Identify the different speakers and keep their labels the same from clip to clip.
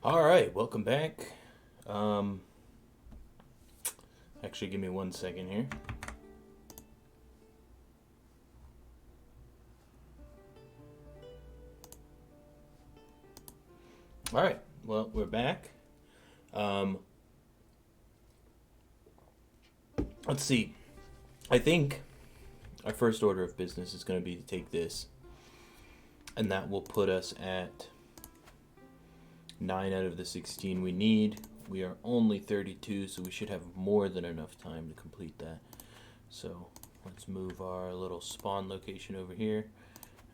Speaker 1: All right, welcome back. Um, Actually, give me 1 second here. All right, well, we're back. Um, let's see. I think our first order of business is going to be to take this, and that will put us at 9 out of the 16 we need. We are only 32, so we should have more than enough time to complete that. So let's move our little spawn location over here.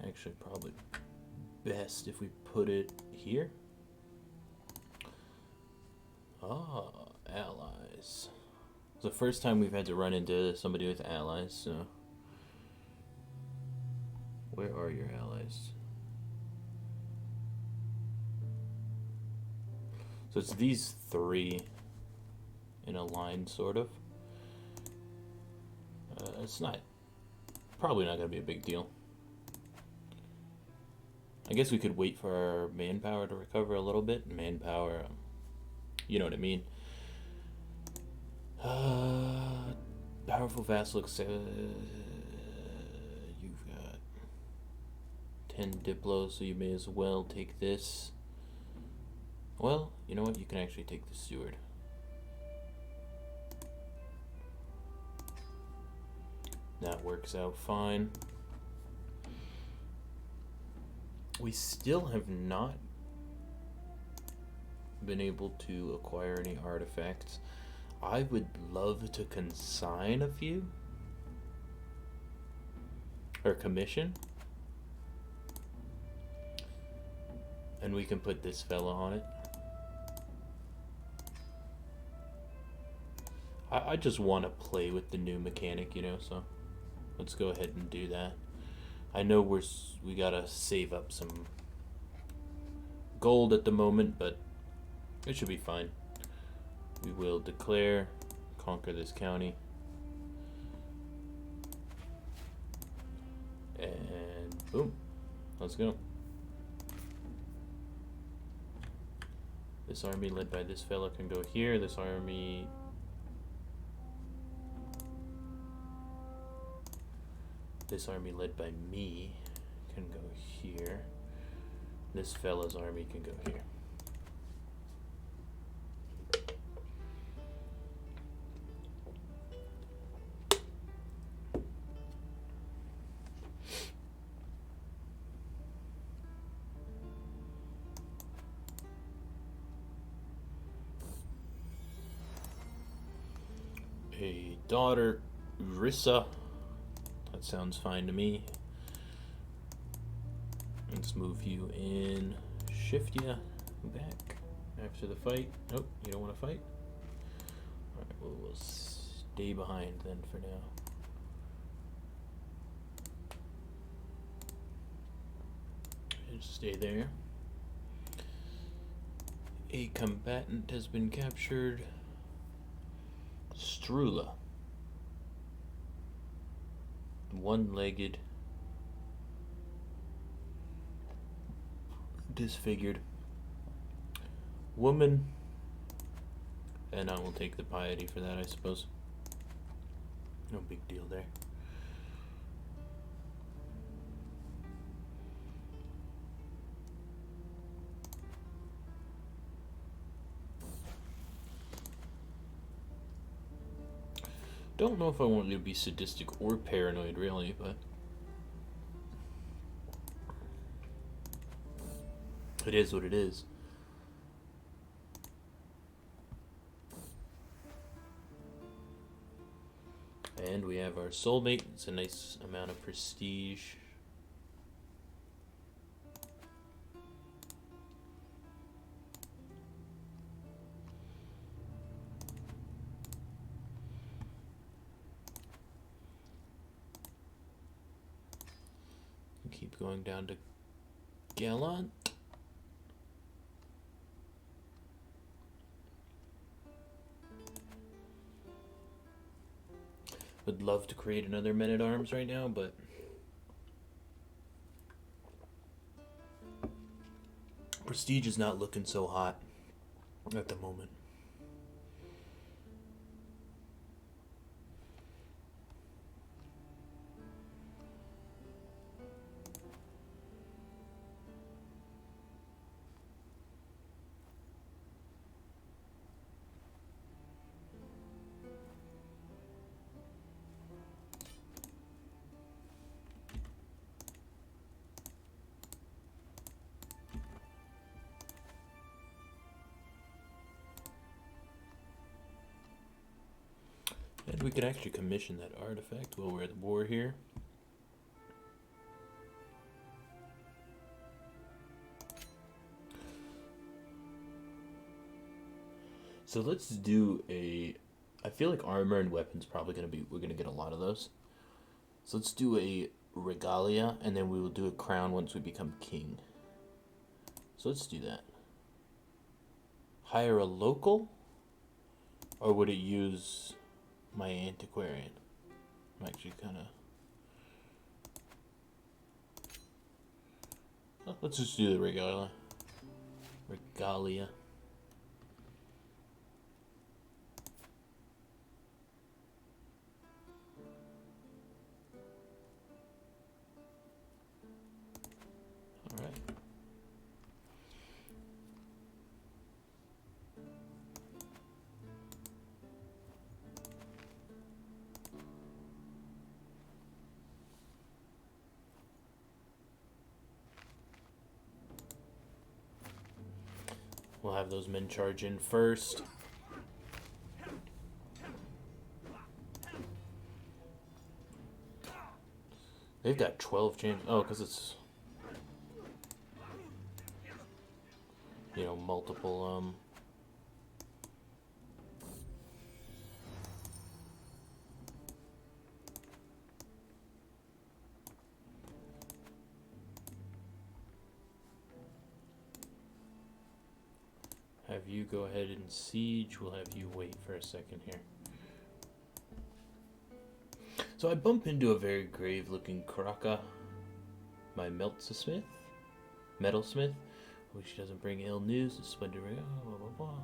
Speaker 1: Actually, probably best if we put it here. Allies. It's the first time we've had to run into somebody with allies, so. Where are your allies? So it's these three in a line, sort of. It's probably not going to be a big deal. I guess we could wait for our manpower to recover a little bit. Manpower, you know what I mean. Powerful vassal. You've got 10 Diplos, so you may as well take this. Well, you know what? You can actually take the steward. That works out fine. We still have not been able to acquire any artifacts. I would love to consign a few. Or commission. And we can put this fella on it. I just want to play with the new mechanic, so let's go ahead and do that. I know we gotta save up some gold at the moment, but it should be fine. We will declare, conquer this county, and boom, let's go. This army led by this fella can go here. This army led by me can go here. This fella's army can go here. A daughter, Rissa. That sounds fine to me. Let's move you in. Shift you back after the fight. Nope, you don't want to fight? Alright, well, we'll stay behind then for now. Just stay there. A combatant has been captured. Strula. One-legged, disfigured woman, and I will take the piety for that, I suppose. No big deal there. Don't know if I want you to be sadistic or paranoid, really, but it is what it is. And we have our soulmate. It's a nice amount of prestige. Keep going down to Gallant. Would love to create another Men-at-Arms right now, but Prestige is not looking so hot. at the moment. And we could actually commission that artifact while we're at war here. So let's do a... I feel like armor and weapons probably going to be... We're going to get a lot of those. So let's do a regalia, and then we will do a crown once we become king. So let's do that. Hire a local? Or would it use my antiquarian? I'm actually kind of... let's just do the regalia. Regalia. Alright. We'll have those men charge in first. They've got 12 champions. Oh, because it's... You know, multiple, Have you go ahead and siege. We'll have you wait for a second here. So I bump into a very grave-looking Kraka, my metalsmith, which doesn't bring ill news. The splendor, blah blah blah.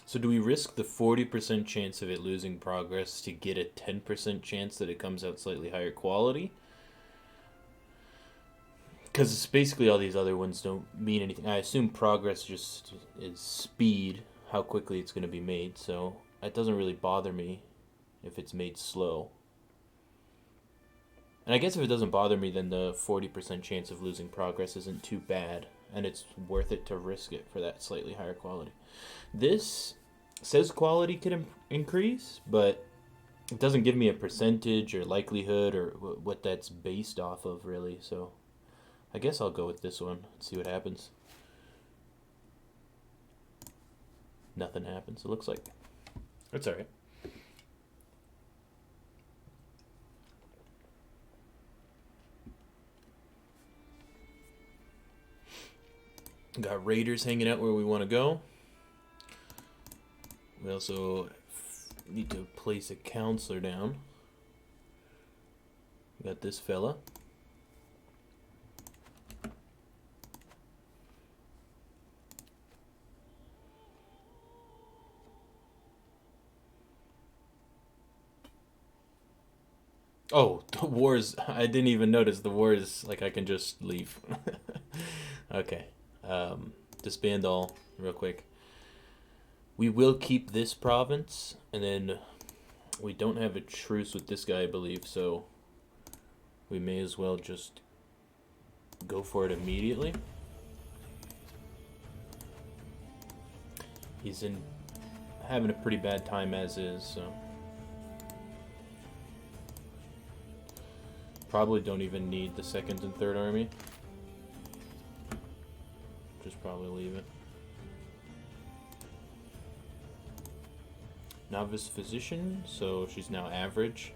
Speaker 1: So do we risk the 40% chance of it losing progress to get a 10% chance that it comes out slightly higher quality? Because basically all these other ones don't mean anything. I assume progress just is speed, how quickly it's going to be made, so it doesn't really bother me if it's made slow. And I guess if it doesn't bother me, then the 40% chance of losing progress isn't too bad, and it's worth it to risk it for that slightly higher quality. This says quality could increase, but it doesn't give me a percentage or likelihood or what that's based off of, really. So I guess I'll go with this one and see what happens. Nothing happens, it looks like. That's alright. Got raiders hanging out where we want to go. We also need to place a counselor down. We got this fella. Oh, the wars. I didn't even notice the wars. Like, I can just leave. Okay. Disband all real quick. We will keep this province, and then we don't have a truce with this guy, I believe, so we may as well just go for it immediately. He's having a pretty bad time as is, so probably don't even need the second and third army. Just probably leave it. Novice physician, so she's now average.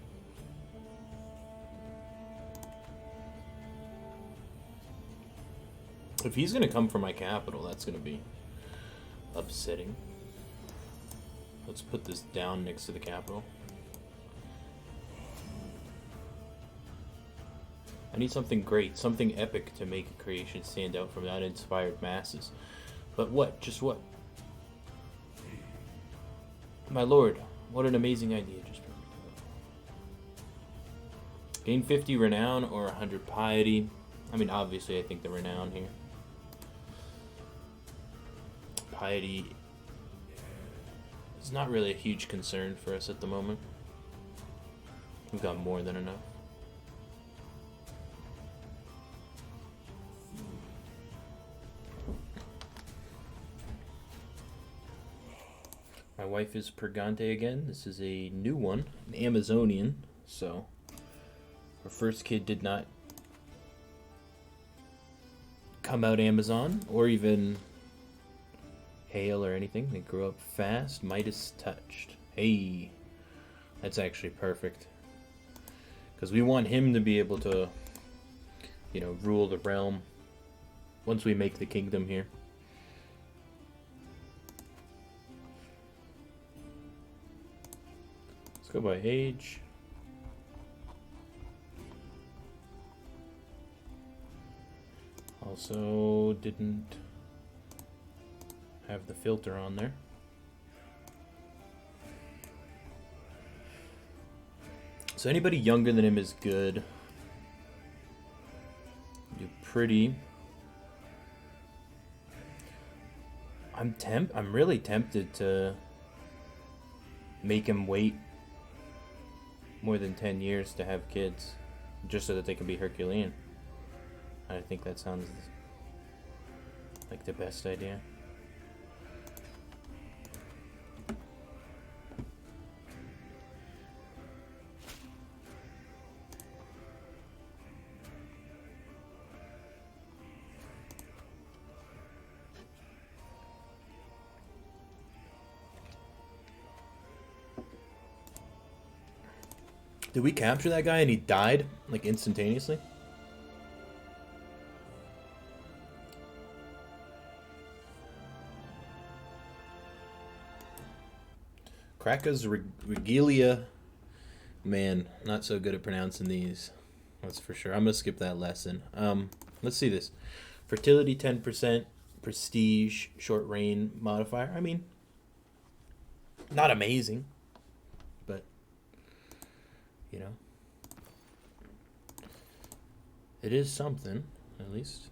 Speaker 1: If he's gonna come for my capital, that's gonna be upsetting. Let's put this down next to the capital. I need something great, something epic to make a creation stand out from the uninspired masses. But what? Just what? My lord, what an amazing idea. Just gain 50 renown or 100 piety. I mean, obviously, I think the renown here. Piety is not really a huge concern for us at the moment. We've got more than enough. My wife is Purgante again. This is a new one, an Amazonian. So, her first kid did not come out Amazon or even hail or anything. They grew up fast. Midas touched. Hey, that's actually perfect. Because we want him to be able to, you know, rule the realm once we make the kingdom here. Go by age. Also didn't have the filter on there. So anybody younger than him is good. Do pretty. I'm really tempted to make him wait more than 10 years to have kids, just so that they can be Herculean. I think that sounds like the best idea. Did we capture that guy and he died, like, instantaneously? Kraka's Regalia. Man, not so good at pronouncing these. That's for sure. I'm going to skip that lesson. Let's see this. Fertility 10%, prestige, short reign modifier. I mean, not amazing. You know, it is something, at least.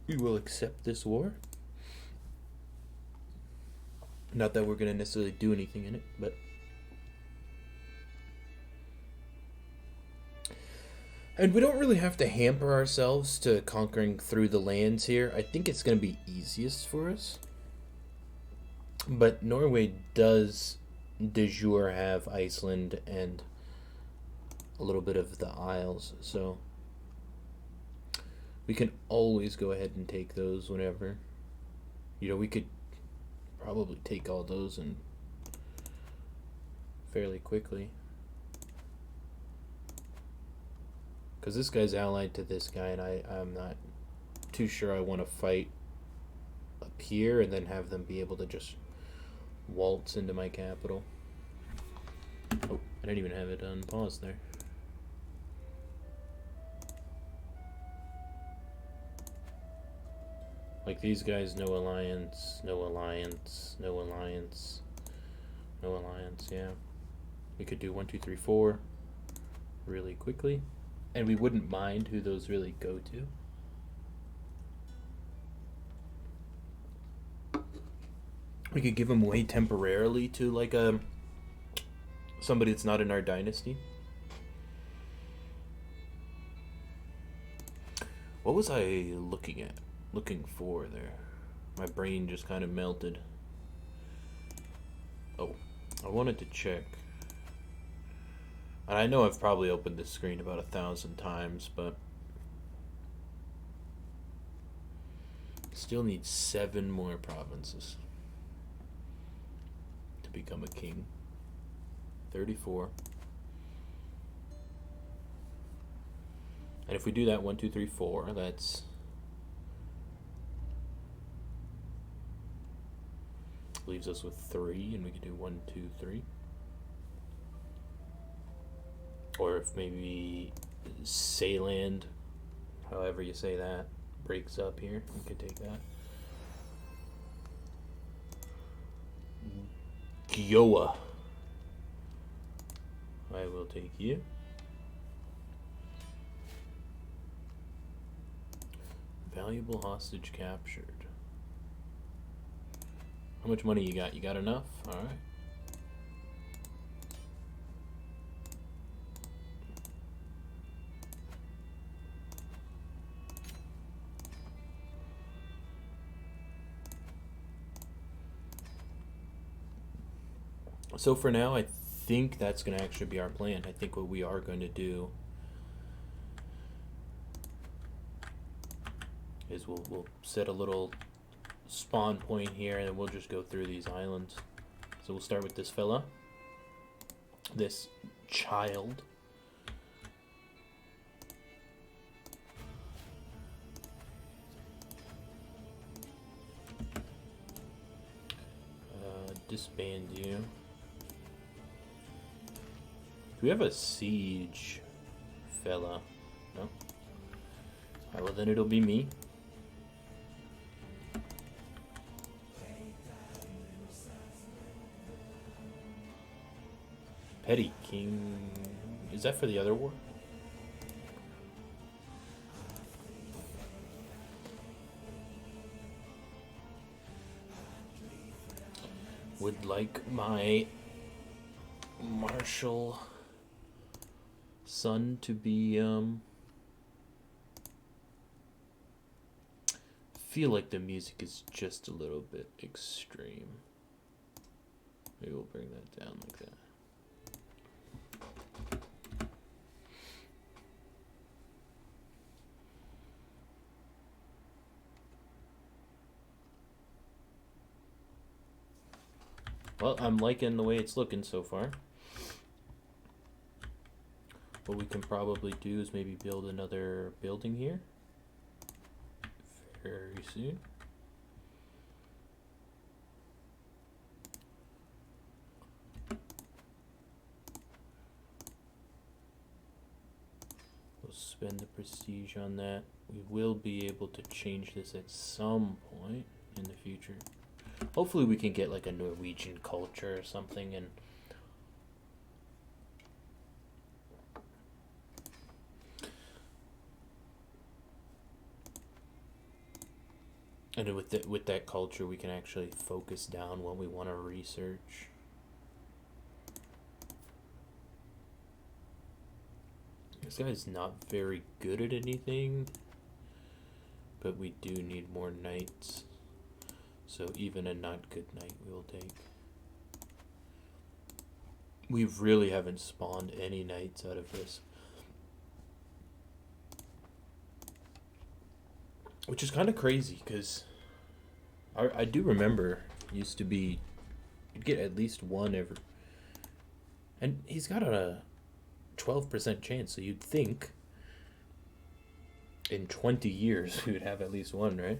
Speaker 1: We will accept this war. Not that we're going to necessarily do anything in it, but... And we don't really have to hamper ourselves to conquering through the lands here. I think it's going to be easiest for us. But Norway does de jure have Iceland and a little bit of the Isles, so we can always go ahead and take those whenever. You know, we could probably take all those and fairly quickly, because this guy's allied to this guy, and I'm not too sure I want to fight up here and then have them be able to just waltz into my capital. Oh, I didn't even have it on pause there. Like these guys, no alliance, no alliance, no alliance, no alliance, yeah. We could do 1, 2, 3, 4 really quickly. And we wouldn't mind who those really go to. We could give them away temporarily to like somebody that's not in our dynasty. What was I looking at? looking for there? My brain just kind of melted. Oh, I wanted to check. And I know I've probably opened this screen about 1,000 times, but still need 7 more provinces to become a king. 34. And if we do that 1, 2, 3, 4, that's leaves us with 3, and we could do 1, 2, 3. Or if maybe Sayland, however you say that, breaks up here, we could take that. Gioa. I will take you. Valuable hostage captured. How much money you got? You got enough? Alright. So for now, I think that's going to actually be our plan. I think what we are going to do is we'll set a little spawn point here, and then we'll just go through these islands. So we'll start with this fella, this child. Disband you. Do we have a siege fella? No. Alright, well then it'll be me. Petty King. Is that for the other war? Would like my martial son to be feel like the music is just a little bit extreme. Maybe we'll bring that down like that. Well, I'm liking the way it's looking so far. What we can probably do is maybe build another building here very soon. We'll spend the prestige on that. We will be able to change this at some point in the future. Hopefully we can get like a Norwegian culture or something, and with that culture we can actually focus down what we want to research. This guy's not very good at anything, but we do need more knights. So even a not good knight we will take. We really haven't spawned any knights out of this. Which is kind of crazy, because I do remember used to be, you'd get at least one every. And he's got a 12% chance, so you'd think in 20 years we would have at least one, right?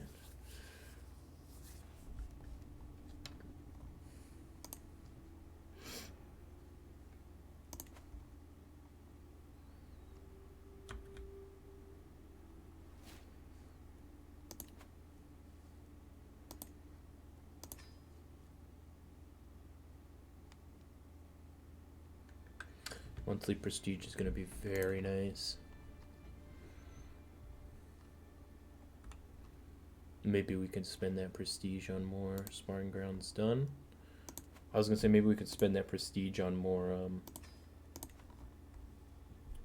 Speaker 1: Monthly prestige is going to be very nice. Maybe we can spend that prestige on more sparring grounds done. I was going to say maybe we could spend that prestige on more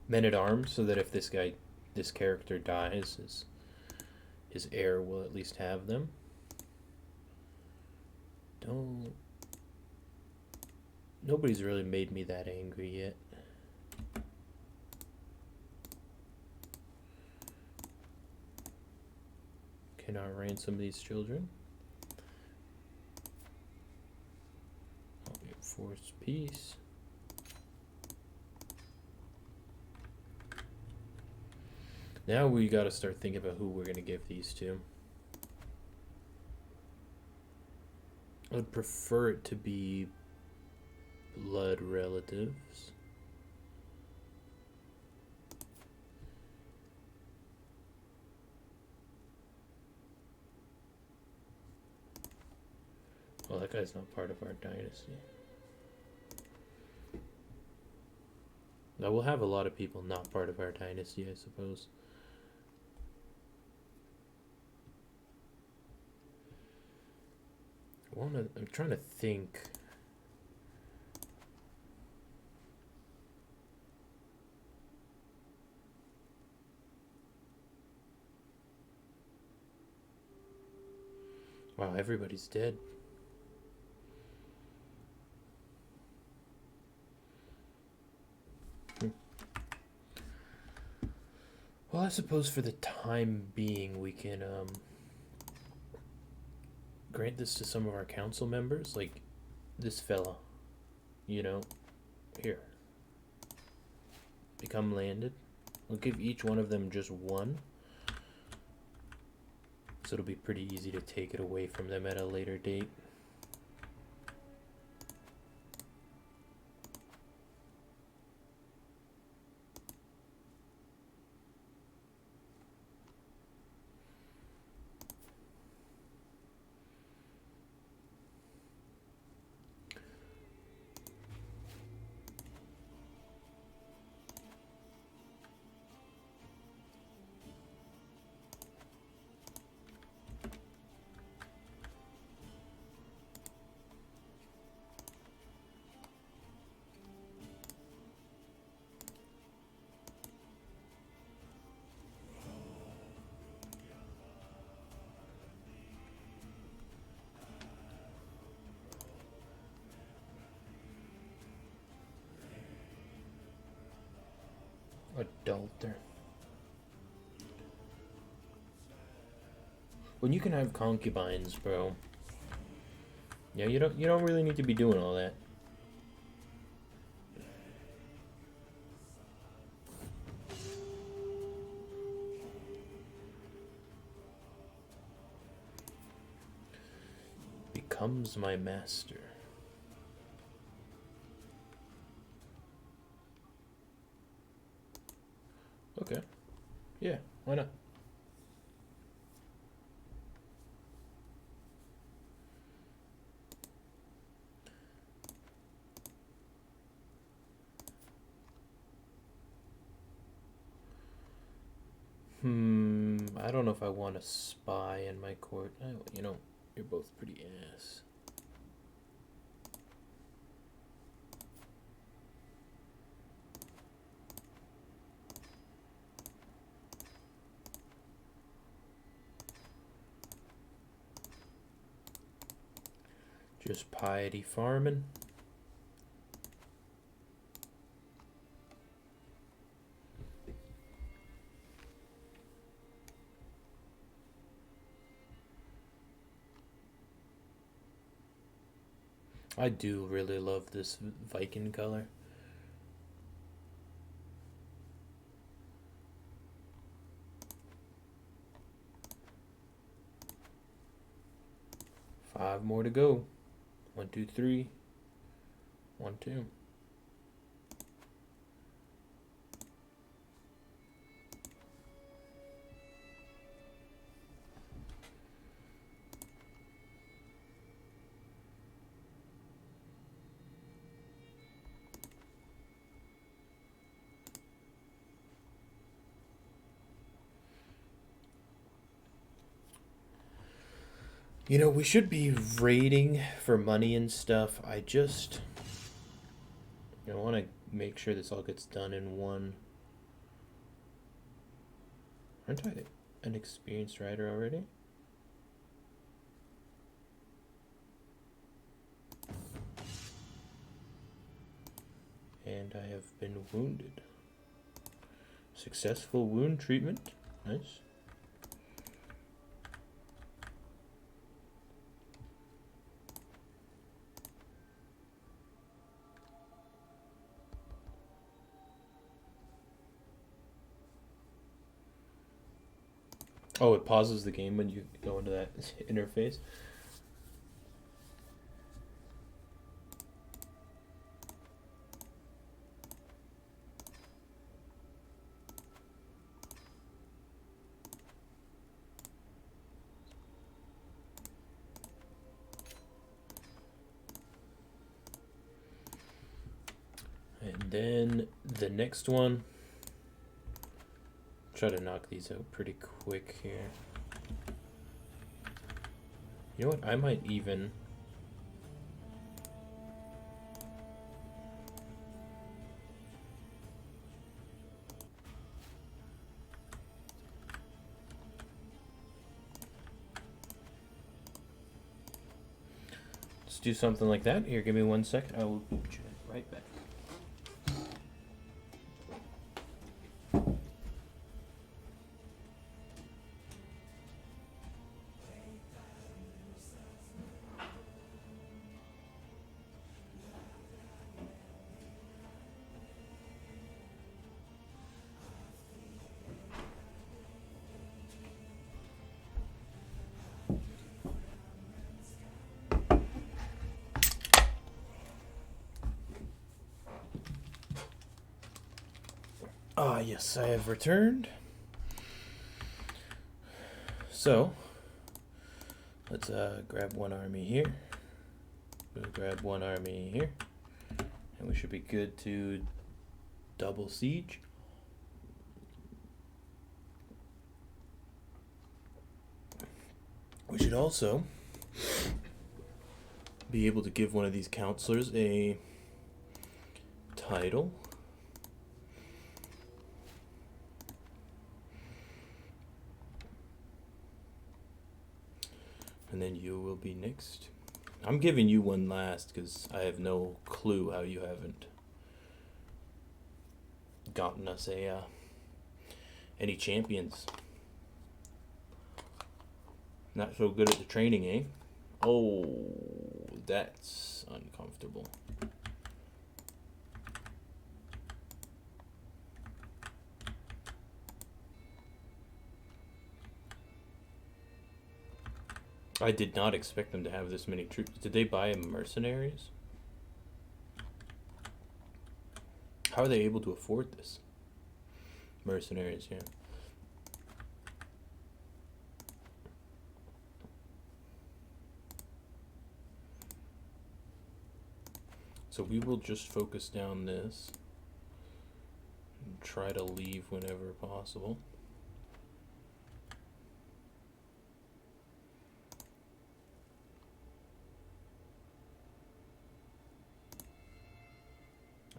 Speaker 1: men at arms, so that if this character dies, his heir will at least have them. Nobody's really made me that angry yet. Cannot ransom these children. Force peace. Now we gotta start thinking about who we're gonna give these to. I'd prefer it to be blood relatives. Well, that guy's not part of our dynasty. Now we'll have a lot of people not part of our dynasty, I suppose. I'm trying to think. Wow, everybody's dead. Well, I suppose for the time being we can grant this to some of our council members, like this fella, you know, here. Become landed. We'll give each one of them just one. So it'll be pretty easy to take it away from them at a later date. Adulter. When you can have concubines, bro. Yeah, you don't really need to be doing all that. Becomes my master. Okay. Yeah, why not? I don't know if I want a spy in my court. You know, you're both pretty ass. Just piety farming. I do really love this Viking color. Five more to go. 1, 2, 3. 1, 2. You know, we should be raiding for money and stuff. I want to make sure this all gets done in one. Aren't I? an experienced rider already. And I have been wounded. Successful wound treatment. Nice. Oh, it pauses the game when you go into that interface. And then the next one. Try to knock these out pretty quick here. You know what? I might even... Let's do something like that. Here, give me 1 second. I will put you right back. Ah, yes, I have returned. So, let's grab one army here. We'll grab one army here. And we should be good to double siege. We should also be able to give one of these counselors a title. And then you will be next. I'm giving you one last because I have no clue how you haven't gotten us a any champions. Not so good at the training, eh? Oh, that's uncomfortable. I did not expect them to have this many troops. Did they buy mercenaries? How are they able to afford this? Mercenaries, yeah. So we will just focus down this and try to leave whenever possible.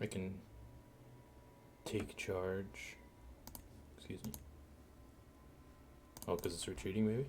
Speaker 1: I can take charge. Excuse me. Oh, because it's retreating, maybe?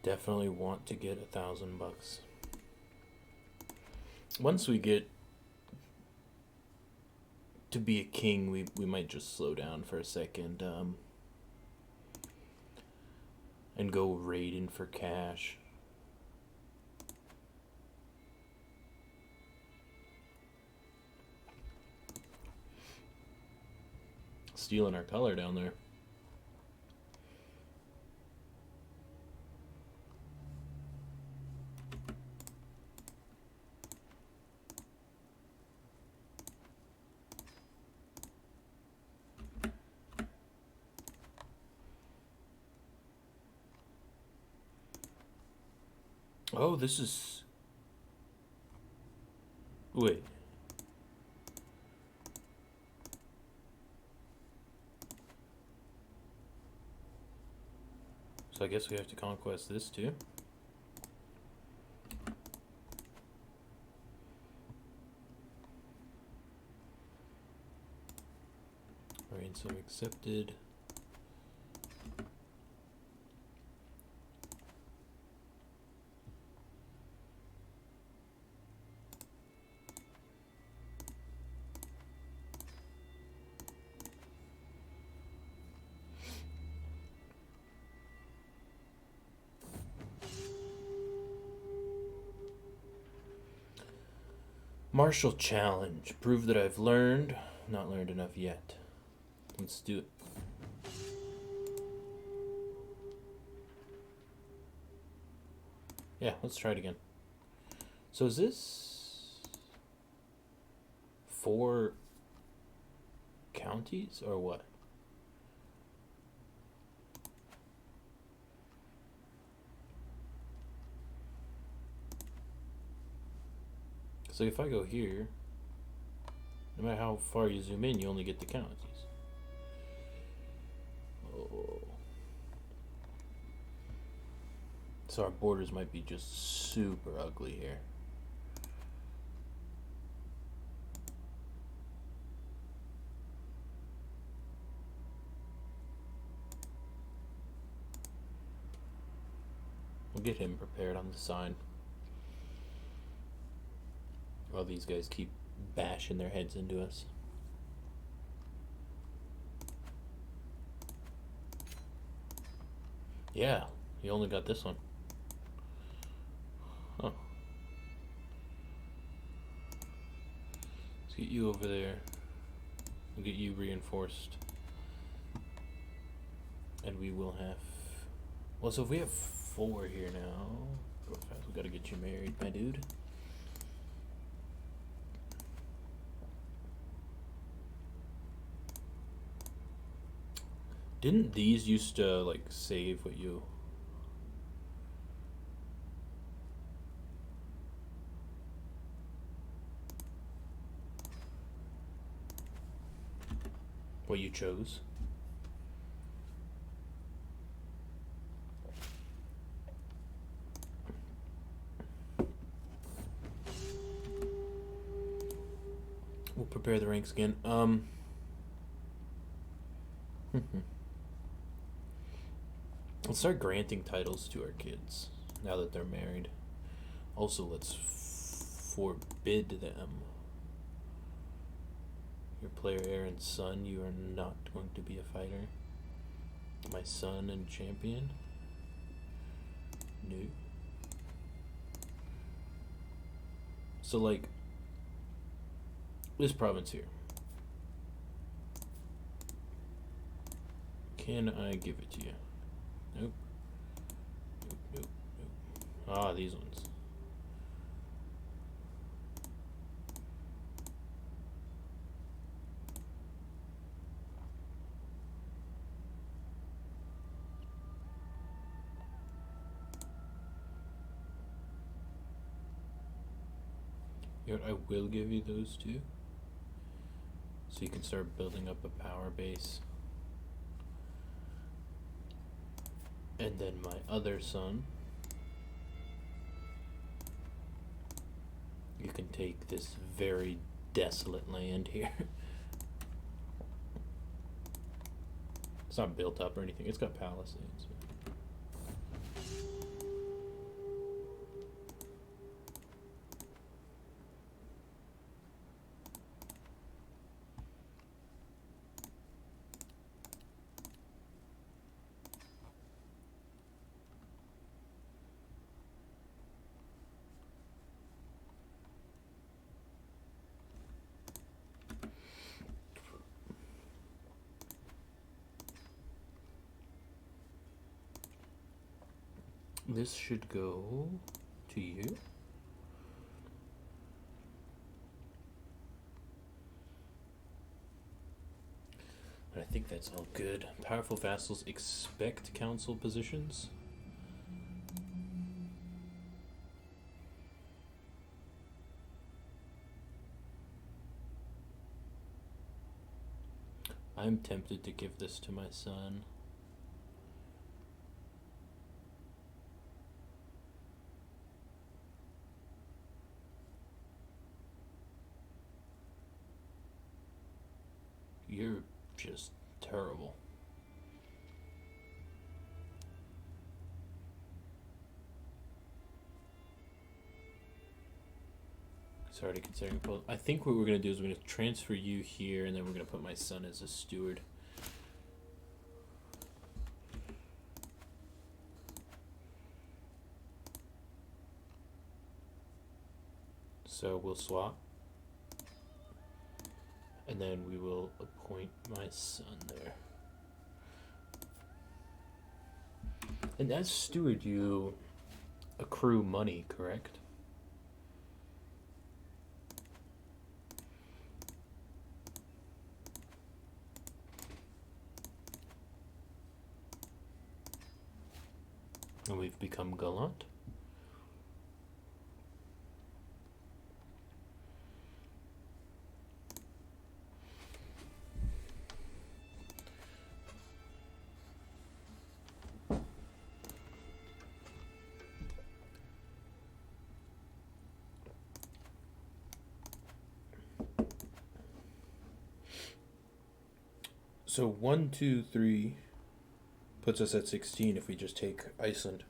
Speaker 1: Definitely want to get $1,000. Once we get to be a king, we might just slow down for a second and go raiding for cash. Stealing our color down there. Oh, this is... Wait. So I guess we have to conquest this too. Alright, so accepted. Martial challenge. Prove that I've learned. Not learned enough yet. Let's do it. Yeah, let's try it again. So is this 4 counties or what? So if I go here, no matter how far you zoom in, you only get the counties. Oh. So our borders might be just super ugly here. We'll get him prepared on the sign. While these guys keep bashing their heads into us. Yeah, you only got this one. Huh. Let's get you over there. We'll get you reinforced. And we will have... Well, so if we have 4 here now... Go fast, we gotta get you married, my dude. Didn't these used to, like, save what you... what you chose? We'll prepare the ranks again. Let's start granting titles to our kids now that they're married. Also, let's forbid them. Your player Aaron's son, you are not going to be a fighter. My son and champion? No. So, like, this province here. Can I give it to you? Nope. Nope, nope, nope. Ah, these ones. You know what, I will give you those two. So you can start building up a power base. And then my other son, you can take this very desolate land here. It's not built up or anything, it's got palisades. This should go to you. I think that's all good. Powerful vassals expect council positions. I'm tempted to give this to my son. You're just terrible. Sorry to consider. I think what we're going to do is we're going to transfer you here, and then we're going to put my son as a steward. So we'll swap. And then we will appoint my son there. And as steward, you accrue money, correct? And we've become gallant. So 1, 2, 3 puts us at 16 if we just take Iceland.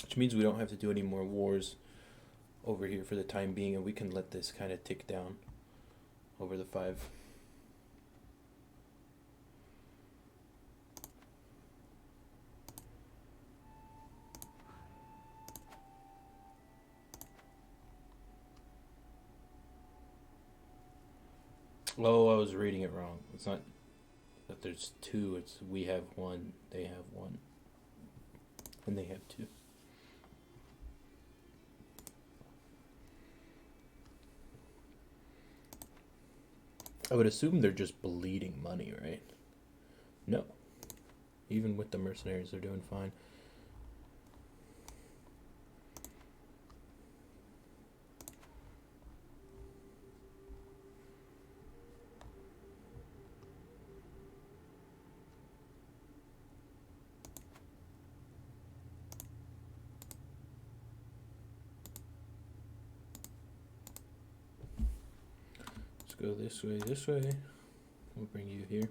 Speaker 1: Which means we don't have to do any more wars over here for the time being, and we can let this kind of tick down over the 5. Oh, I was reading it wrong. It's not that there's 2, it's we have 1, they have 1, and they have 2. I would assume they're just bleeding money, right? No. Even with the mercenaries, they're doing fine. Go this way, this way. We'll bring you here.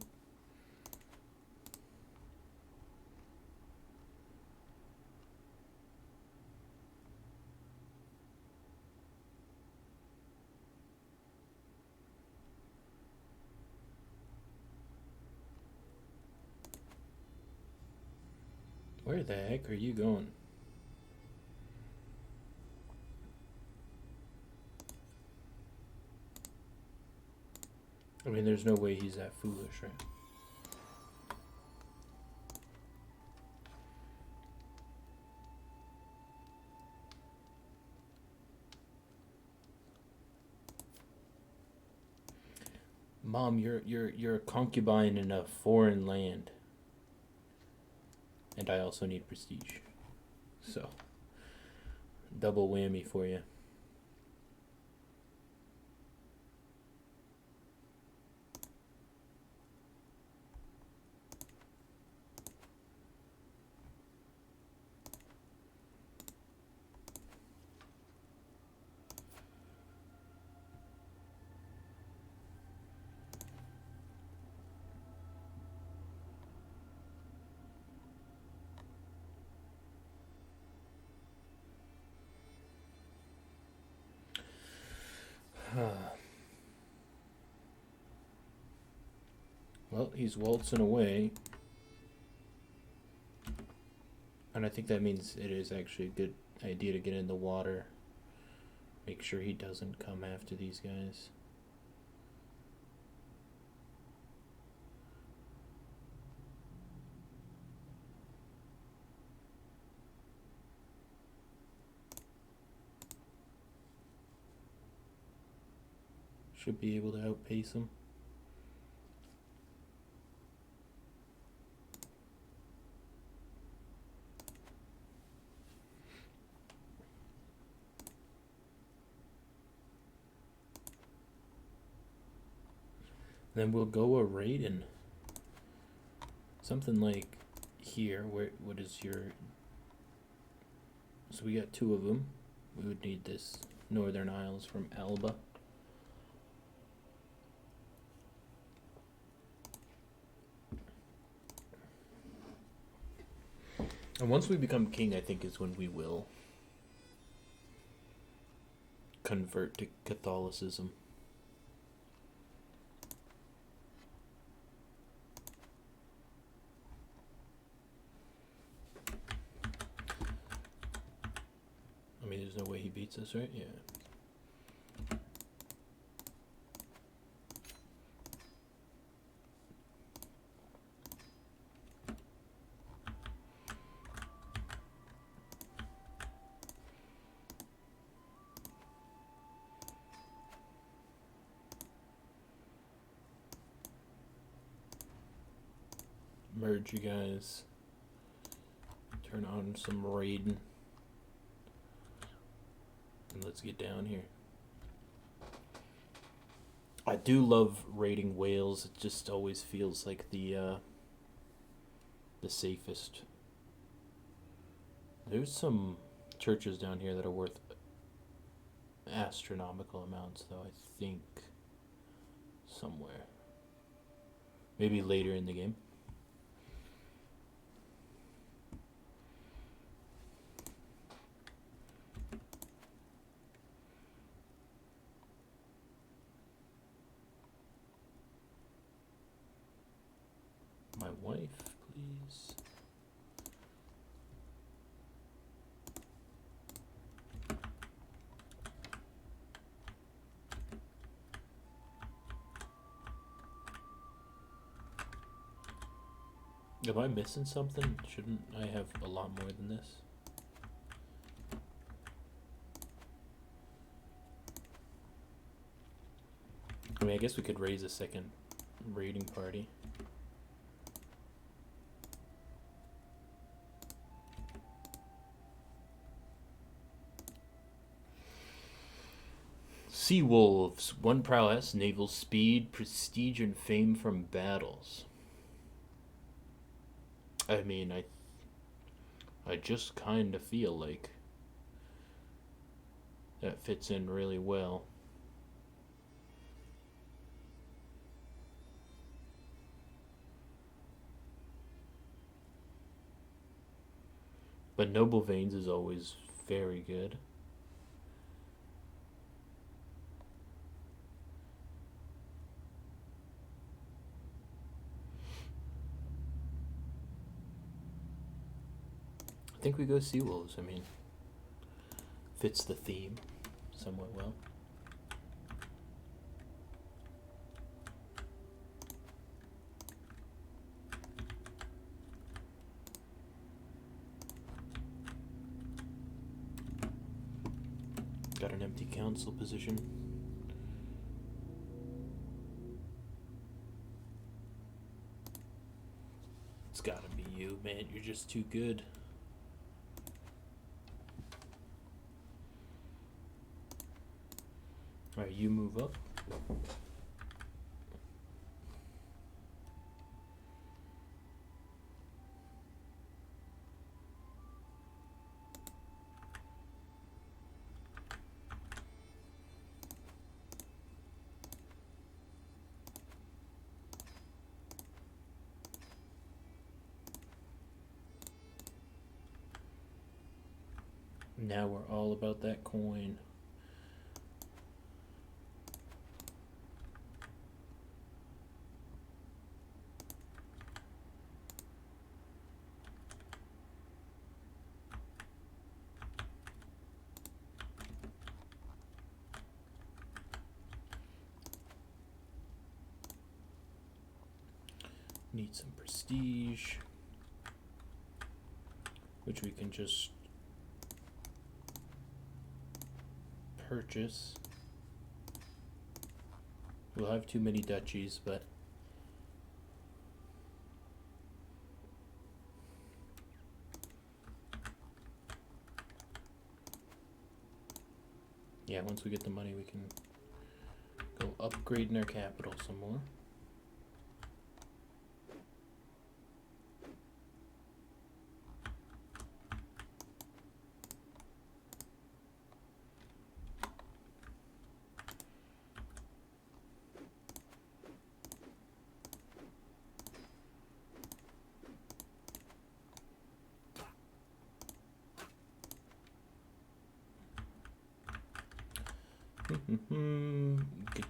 Speaker 1: Where the heck are you going? I mean, there's no way he's that foolish, right? Mom, you're a concubine in a foreign land. And I also need prestige. So, double whammy for you. Well, he's waltzing away. And I think that means it is actually a good idea to get in the water. Make sure he doesn't come after these guys. Should be able to outpace him. Then we'll go a raiding. Something like here. What is your... So we got 2 of them. We would need this Northern Isles from Alba. And once we become king, I think is when we will convert to Catholicism. I mean, there's no way he beats us, right? Yeah. Merge, you guys. Turn on some raiding. And let's get down here. I do love raiding Wales. It just always feels like the safest. There's some churches down here that are worth astronomical amounts, though, I think. Somewhere. Maybe later in the game. My wife, please. Am I missing something? Shouldn't I have a lot more than this? I mean, I guess we could raise a second raiding party. Sea Wolves, 1 prowess, naval speed, prestige, and fame from battles. I mean, I just kind of feel like that fits in really well. But Noble Veins is always very good. I think we go Sea Wolves. I mean, fits the theme somewhat well. Got an empty council position. It's gotta be you, man. You're just too good. Alright, you move up. Now we're all about that coin. Need some prestige, which we can just purchase. We'll have too many duchies, but yeah, once we get the money, we can go upgrading our capital some more.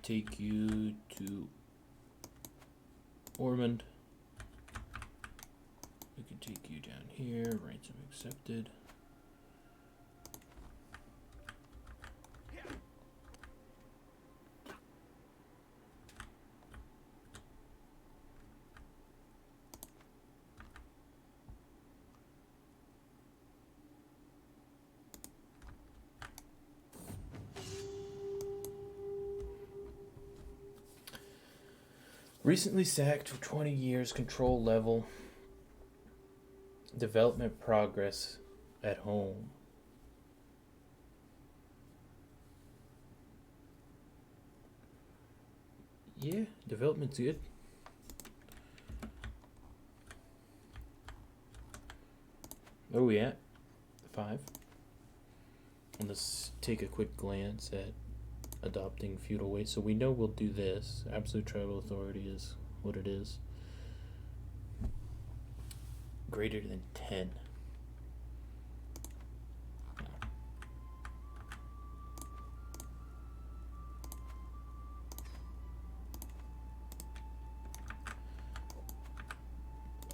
Speaker 1: take you to Ormond. We can take you down here. Ransom accepted. Recently sacked for 20 years, control level, development progress at home. Yeah, development's good. Where are we at? 5. And let's take a quick glance at adopting feudal ways. So we know we'll do this. Absolute tribal authority is what it is. Greater than 10.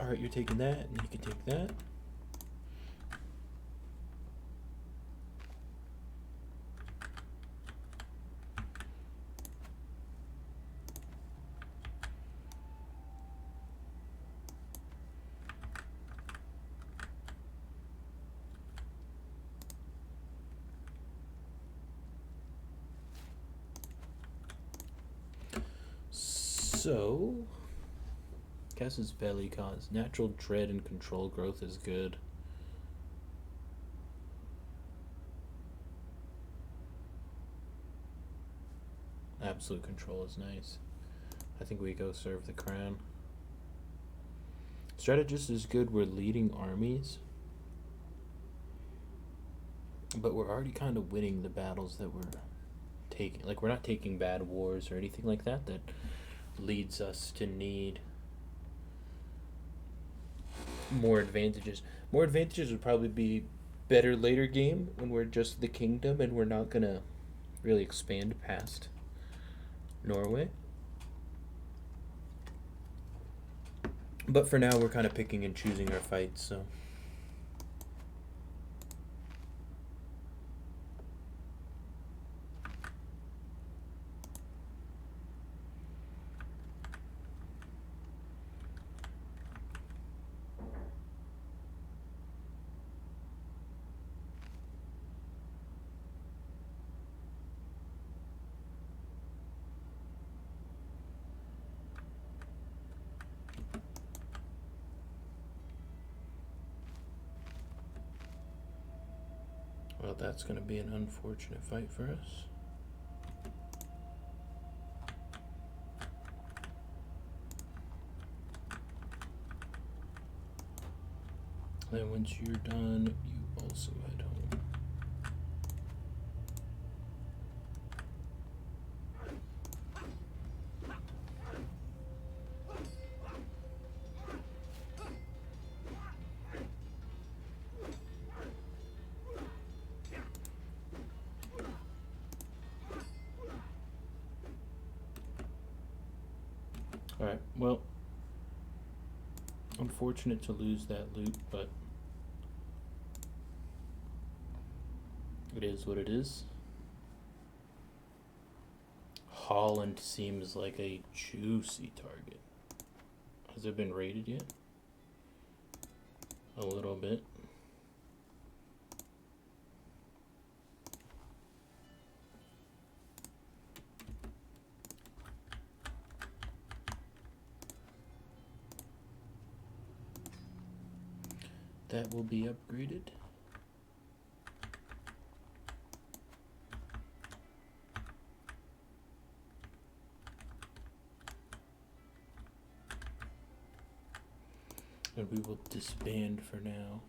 Speaker 1: Alright, you're taking that, and you can take that. So, Cass's belly cause natural dread and control growth is good. Absolute control is nice. I think we go serve the crown. Strategist is good. We're leading armies, but we're already kind of winning the battles that we're taking. Like, we're not taking bad wars or anything like that that leads us to need more advantages. More advantages would probably be better later game when we're just the kingdom and we're not gonna really expand past Norway. But for now, we're kind of picking and choosing our fights, so. Well, that's going to be an unfortunate fight for us. Then once you're done, you also head home. Alright, well, unfortunate to lose that loot, but it is what it is. Holland seems like a juicy target. Has it been raided yet? A little bit. That will be upgraded. And we will disband for now.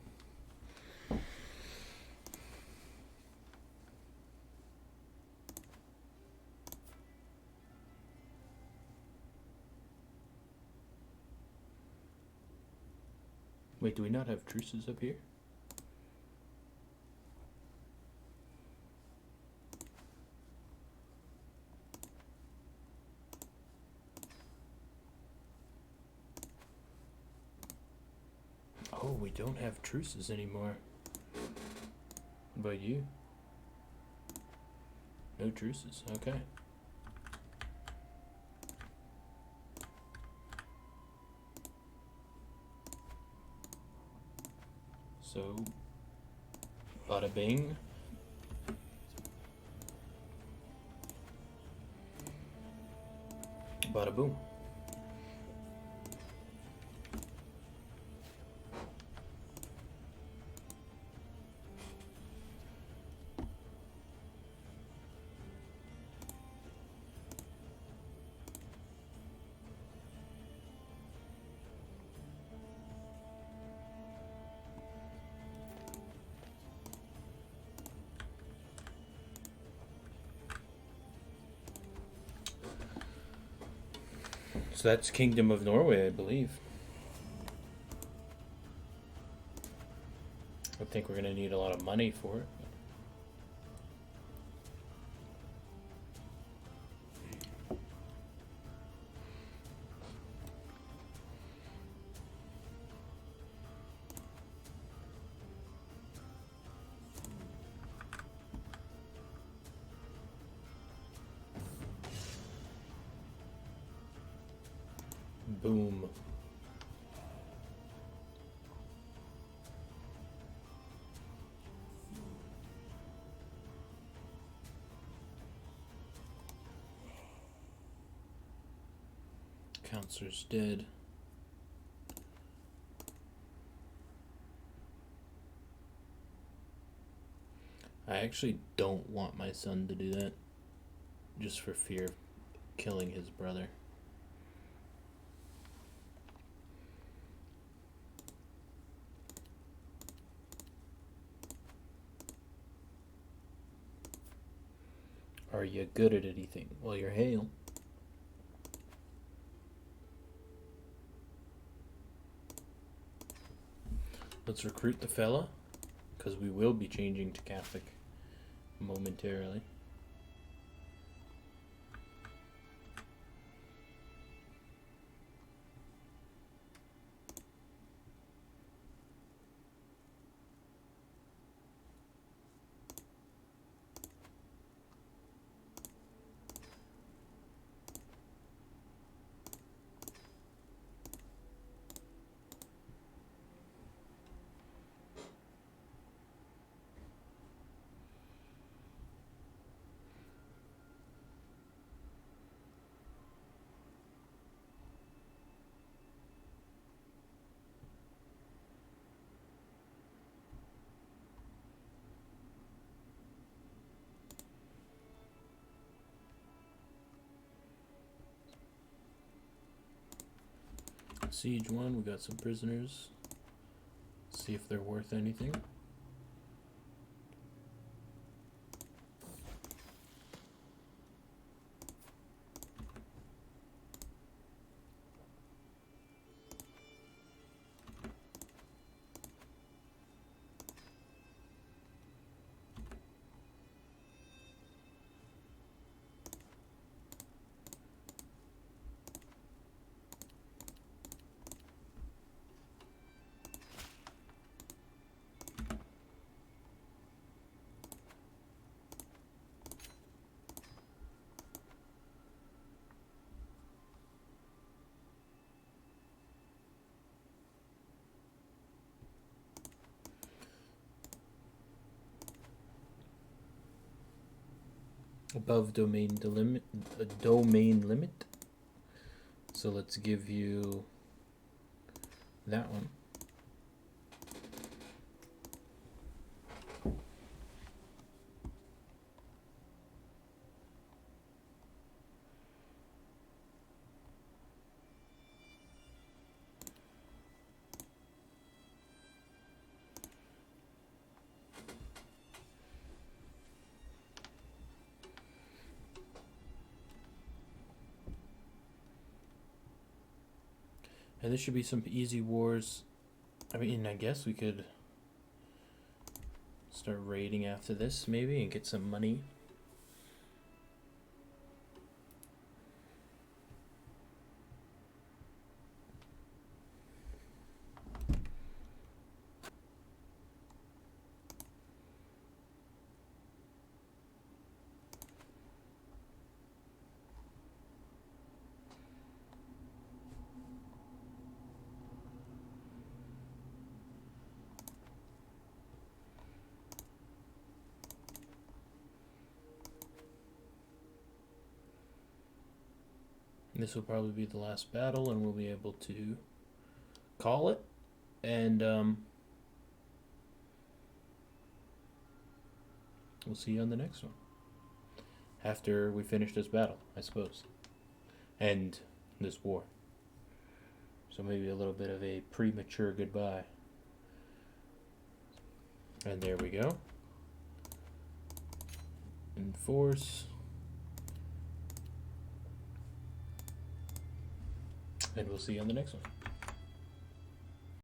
Speaker 1: Wait, do we not have truces up here? Oh, we don't have truces anymore. What about you? No truces, okay. So, bada bing. Bada boom. So that's Kingdom of Norway, I believe. I think we're gonna need a lot of money for it. Boom. Counselor's dead. I actually don't want my son to do that, just for fear of killing his brother. Are you good at anything? Well, you're Hale. Let's recruit the fella, because we will be changing to Catholic momentarily. Siege 1, we got some prisoners. See if they're worth anything. Above domain limit. So let's give you that one. And this should be some easy wars. I mean, I guess we could start raiding after this, maybe, and get some money. This will probably be the last battle, and we'll be able to call it. And we'll see you on the next one. After we finish this battle, I suppose. And this war. So maybe a little bit of a premature goodbye. And there we go. Enforce. And we'll see you on the next one.